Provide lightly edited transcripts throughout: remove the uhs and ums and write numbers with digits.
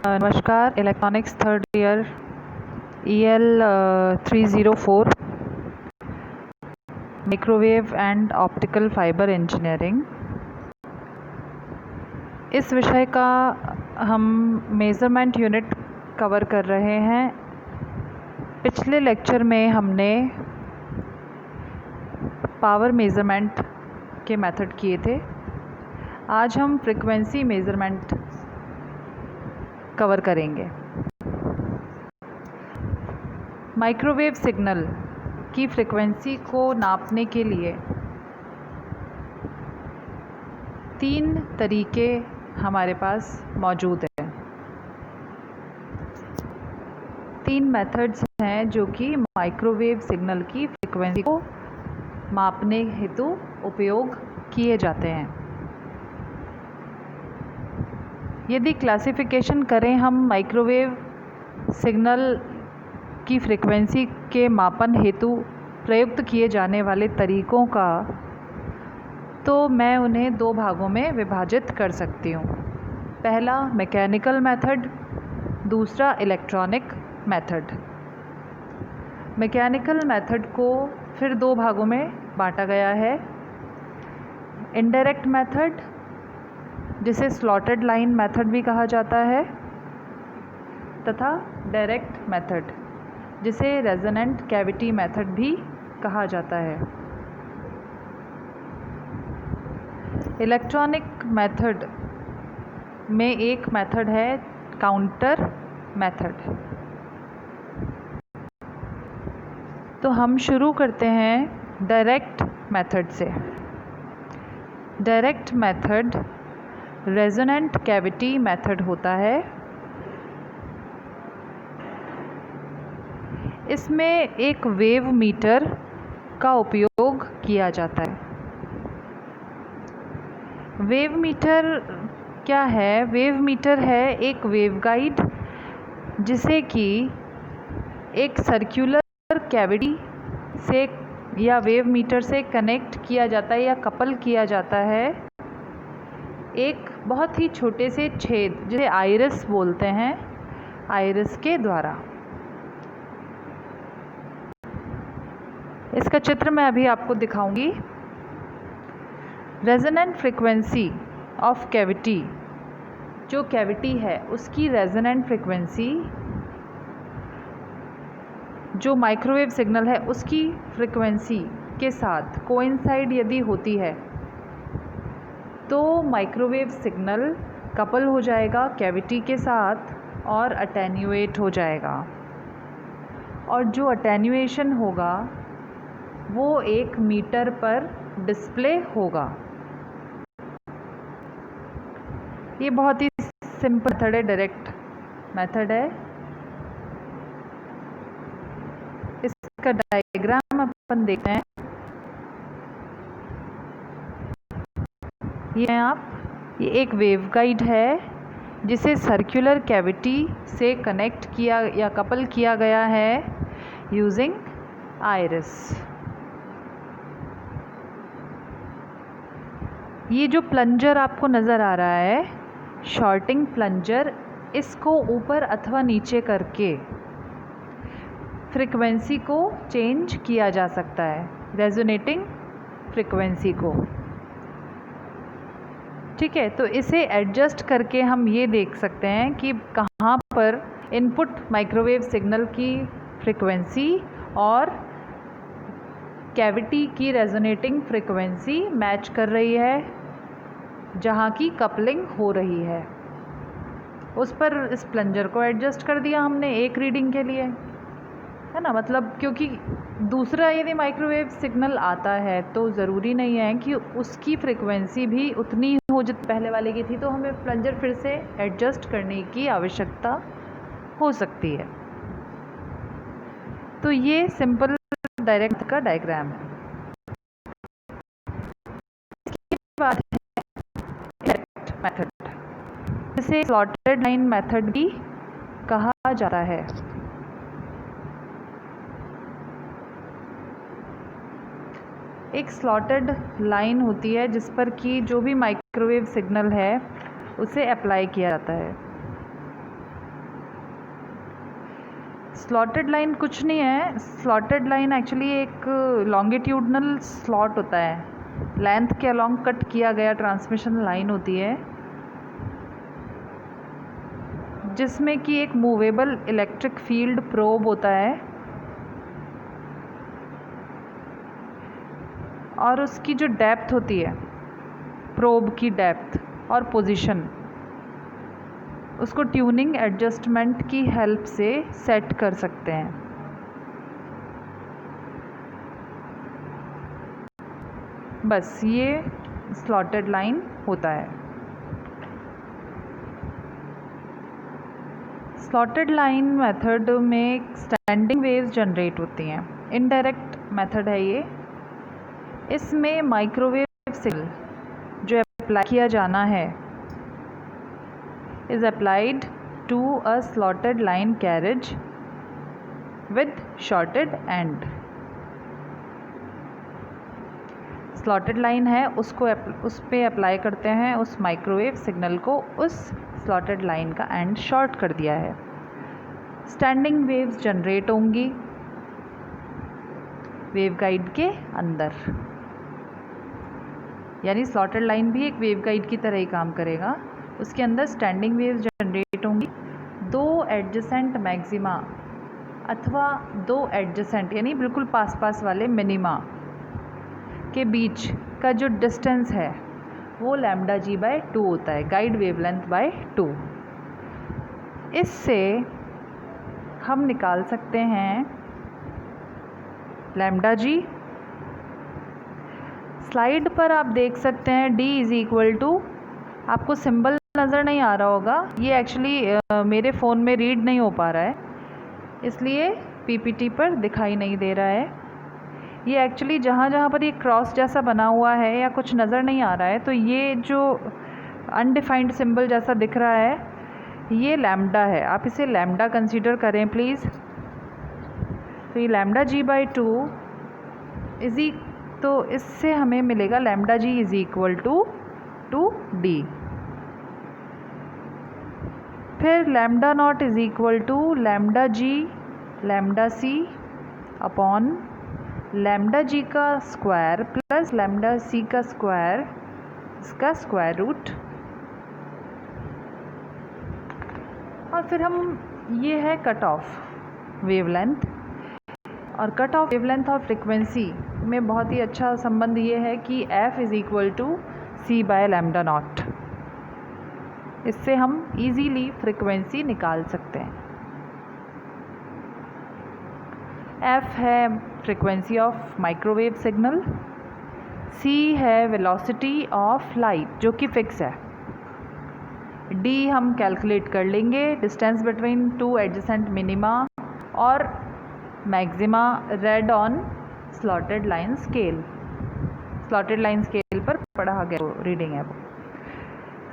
नमस्कार। Electronics third year EL 304 microwave and optical fibre engineering. इस विषय का हम मेज़रमेंट यूनिट कवर कर रहे हैं। पिछले लेक्चर में हमने पावर मेज़रमेंट के मेथड किए थे। आज हम फ्रीक्वेंसी मेज़रमेंट कवर करेंगे। माइक्रोवेव सिग्नल की फ्रीक्वेंसी को नापने के लिए 3 तरीके हमारे पास मौजूद हैं। 3 मेथड्स हैं जो कि माइक्रोवेव सिग्नल की फ्रीक्वेंसी को मापने हेतु उपयोग किए जाते हैं। यदि क्लासिफिकेशन करें हम माइक्रोवेव सिग्नल की फ्रीक्वेंसी के मापन हेतु प्रयुक्त किए जाने वाले तरीकों का, तो मैं उन्हें 2 भागों में विभाजित कर सकती हूँ। पहला मैकेनिकल मेथड, दूसरा इलेक्ट्रॉनिक मेथड। मैकेनिकल मेथड को फिर 2 भागों में बांटा गया है। इनडायरेक्ट मेथड, जिसे स्लॉटेड लाइन मेथड भी कहा जाता है, तथा डायरेक्ट मेथड, जिसे रेजोनेंट कैविटी मेथड भी कहा जाता है। इलेक्ट्रॉनिक मेथड में एक मेथड है काउंटर मेथड। तो हम शुरू करते हैं डायरेक्ट मेथड से। Direct method resonant cavity method होता है। इसमें एक वेव मीटर का उपयोग किया जाता है। वेव मीटर क्या है? वेव मीटर है एक वेवगाइड जिसे कि एक सर्कुलर कैविटी से या वेव मीटर से कनेक्ट किया जाता है या कपल किया जाता है एक बहुत ही छोटे से छेद, जिसे आइरिस बोलते हैं, आइरिस के द्वारा। इसका चित्र मैं अभी आपको दिखाऊंगी। रेजोनेंट फ्रीक्वेंसी ऑफ कैविटी, जो कैविटी है उसकी रेजोनेंट फ्रीक्वेंसी जो माइक्रोवेव सिग्नल है उसकी फ्रीक्वेंसी के साथ कोइंसाइड यदि होती है तो माइक्रोवेव सिग्नल कपल हो जाएगा कैविटी के साथ और अटेन्यूएट हो जाएगा। और जो अटेन्यूएशन होगा वो 1 मीटर पर डिस्प्ले होगा। ये बहुत ही सिंपल मेथड है, डायरेक्ट मेथड है। इसका डायग्राम अपन देखते हैं। ये एक वेवगाइड है जिसे सर्कुलर कैविटी से कनेक्ट किया या कपल किया गया है यूजिंग आइरिस। ये जो प्लंजर आपको नज़र आ रहा है, शॉर्टिंग प्लंजर, इसको ऊपर अथवा नीचे करके फ्रीक्वेंसी को चेंज किया जा सकता है, रेजोनेटिंग फ्रीक्वेंसी को। ठीक है, तो इसे एडजस्ट करके हम ये देख सकते हैं कि कहाँ पर इनपुट माइक्रोवेव सिग्नल की फ्रीक्वेंसी और कैविटी की रेजोनेटिंग फ्रीक्वेंसी मैच कर रही है, जहाँ की कपलिंग हो रही है। उस पर इस प्लंजर को एडजस्ट कर दिया हमने एक रीडिंग के लिए, है ना। मतलब क्योंकि दूसरा यदि माइक्रोवेव सिग्नल आता है तो ज़रूरी नहीं है कि उसकी फ्रीक्वेंसी भी उतनी हो जितनी पहले वाले की थी, तो हमें प्लंजर फिर से एडजस्ट करने की आवश्यकता हो सकती है। तो ये सिंपल डायरेक्ट का डायग्राम है। इसके बाद है डायरेक्ट मेथड, जिसे स्लॉटेड लाइन मेथड भी कहा जाता है। एक स्लॉटेड लाइन होती है जिस पर कि जो भी माइक्रोवेव सिग्नल है उसे अप्लाई किया जाता है। स्लॉटेड लाइन कुछ नहीं है। स्लॉटेड लाइन एक्चुअली एक लॉन्गिट्यूडनल स्लॉट होता है, लेंथ के अलोंग कट किया गया ट्रांसमिशन लाइन होती है, जिसमें कि एक मूवेबल इलेक्ट्रिक फील्ड प्रोब होता है और उसकी जो डेप्थ होती है, प्रोब की डेप्थ और पोजीशन, उसको ट्यूनिंग एडजस्टमेंट की हेल्प से सेट कर सकते हैं। बस ये स्लॉटेड लाइन होता है। स्लॉटेड लाइन मेथड में स्टैंडिंग वेव्स जनरेट होती हैं। इनडायरेक्ट मेथड है ये। इसमें माइक्रोवेव सिग्नल जो अप्लाई किया जाना है is applied to a slotted line carriage with shorted end। Slotted line है, उसको उस पे अप्लाई करते हैं उस माइक्रोवेव सिग्नल को, उस स्लॉटेड लाइन का एंड शॉर्ट कर दिया है। स्टैंडिंग वेव्स जनरेट होंगी वेवगाइड के अंदर, यानी स्लॉटेड लाइन भी एक वेवगाइड की तरह ही काम करेगा। उसके अंदर स्टैंडिंग वेव्स जनरेट होंगी। दो एडजेसेंट मैक्सिमा अथवा दो एडजेसेंट यानी बिल्कुल पास पास वाले मिनिमा के बीच का जो डिस्टेंस है वो लैम्डा जी बाय 2 होता है, गाइड वेवलेंथ बाय 2। इससे हम निकाल सकते हैं लैम्डा जी। स्लाइड पर आप देख सकते हैं D इज़ इक्वल टू, आपको सिंबल नज़र नहीं आ रहा होगा, ये एक्चुअली मेरे फ़ोन में रीड नहीं हो पा रहा है, इसलिए PPT पर दिखाई नहीं दे रहा है। ये एक्चुअली जहाँ जहाँ पर ये क्रॉस जैसा बना हुआ है या कुछ नज़र नहीं आ रहा है, तो ये जो अनडिफाइंड सिंबल जैसा दिख रहा है ये लैम्डा है। आप इसे लैम्डा कंसीडर करें प्लीज़। तो ये लैम्डा जी बाई 2 तो इससे हमें मिलेगा lambda g is equal to d. फिर lambda not is equal to lambda g lambda c upon lambda g का स्क्वायर प्लस लैम्डा सी का स्क्वायर, इसका स्क्वायर रूट। और फिर हम, ये है कट ऑफ वेवलेंथ, और कट ऑफ वेवलेंथ और फ्रिक्वेंसी में बहुत ही अच्छा संबंध ये है कि F is equal to c by lambda not. इससे हम इजीली फ्रिक्वेंसी निकाल सकते हैं। F है frequency of microwave signal, C है वेलोसिटी ऑफ लाइट जो कि फिक्स है, D हम कैलकुलेट कर लेंगे, distance between two adjacent minima और maxima read on slotted line scale. Slotted line scale पर पढ़ा गया रीडिंग है वो।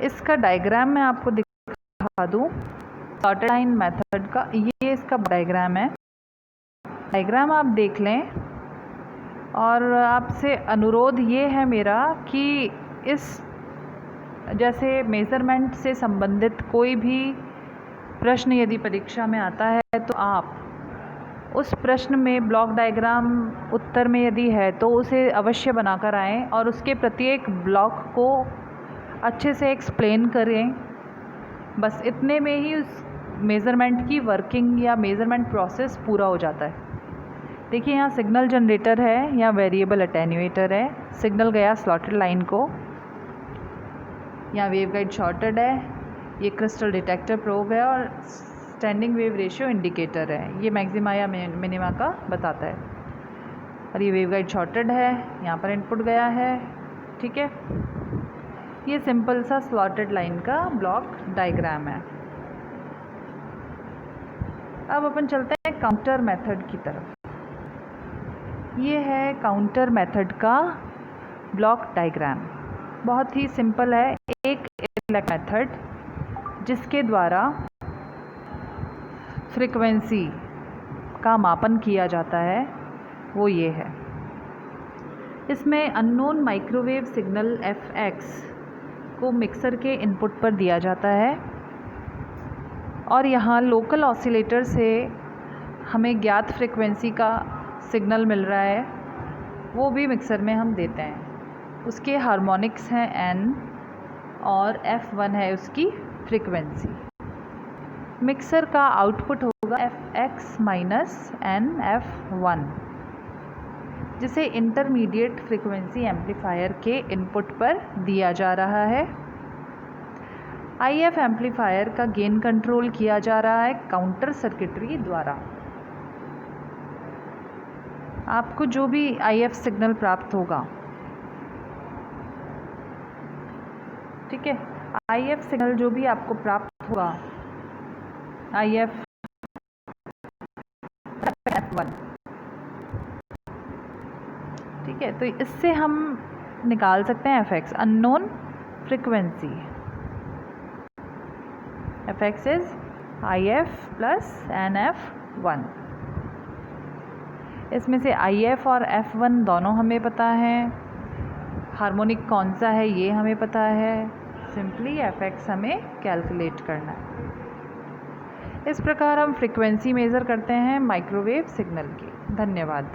इसका डायग्राम मैं आपको दिखा दूँ स्लॉटेड लाइन मेथड का। ये इसका डायग्राम है, डायग्राम आप देख लें। और आपसे अनुरोध ये है मेरा कि इस जैसे मेज़रमेंट से संबंधित कोई भी प्रश्न यदि परीक्षा में आता है तो आप उस प्रश्न में ब्लॉक डायग्राम उत्तर में यदि है तो उसे अवश्य बनाकर आएँ और उसके प्रत्येक ब्लॉक को अच्छे से एक्सप्लेन करें। बस इतने में ही उस मेज़रमेंट की वर्किंग या मेज़रमेंट प्रोसेस पूरा हो जाता है। देखिए यहाँ सिग्नल जनरेटर है, यहाँ वेरिएबल अटेन्यूएटर है, सिग्नल गया स्लॉटेड लाइन को, यहाँ वेवगाइड शॉर्टेड है, ये क्रिस्टल डिटेक्टर प्रोब है और स्टैंडिंग वेव रेशियो इंडिकेटर है, ये मैक्सिमा या मिनिमा का बताता है। और ये वेवगाइड शॉर्टेड है, यहाँ पर इनपुट गया है, ठीक है। ये सिंपल सा स्लॉटेड लाइन का ब्लॉक डायग्राम है। अब अपन चलते हैं काउंटर मेथड की तरफ। ये है काउंटर मेथड का ब्लॉक डायग्राम, बहुत ही सिंपल है। एक मेथड जिसके द्वारा फ्रीक्वेंसी का मापन किया जाता है वो ये है। इसमें अननोन माइक्रोवेव सिग्नल fx को मिक्सर के इनपुट पर दिया जाता है और यहाँ लोकल ऑसिलेटर से हमें ज्ञात फ्रिक्वेंसी का सिग्नल मिल रहा है, वो भी मिक्सर में हम देते हैं। उसके हार्मोनिक्स हैं n और f1 है उसकी फ्रिक्वेंसी। मिक्सर का आउटपुट होगा fx माइनस nf1, जिसे इंटरमीडिएट फ्रिक्वेंसी एम्पलीफायर के इनपुट पर दिया जा रहा है। IF एम्पलीफायर का गेन कंट्रोल किया जा रहा है काउंटर सर्किटरी द्वारा। आपको जो भी IF सिग्नल प्राप्त होगा, ठीक है, IF सिग्नल जो भी आपको प्राप्त होगा, IF F1, ठीक है, तो इससे हम निकाल सकते हैं fx, unknown frequency. fx is IF plus nf1। इसमें से IF और F1 दोनों हमें पता है, हार्मोनिक कौन सा है ये हमें पता है, सिंपली fx हमें कैलकुलेट करना है। इस प्रकार हम फ्रिक्वेंसी मेज़र करते हैं माइक्रोवेव सिग्नल की। धन्यवाद।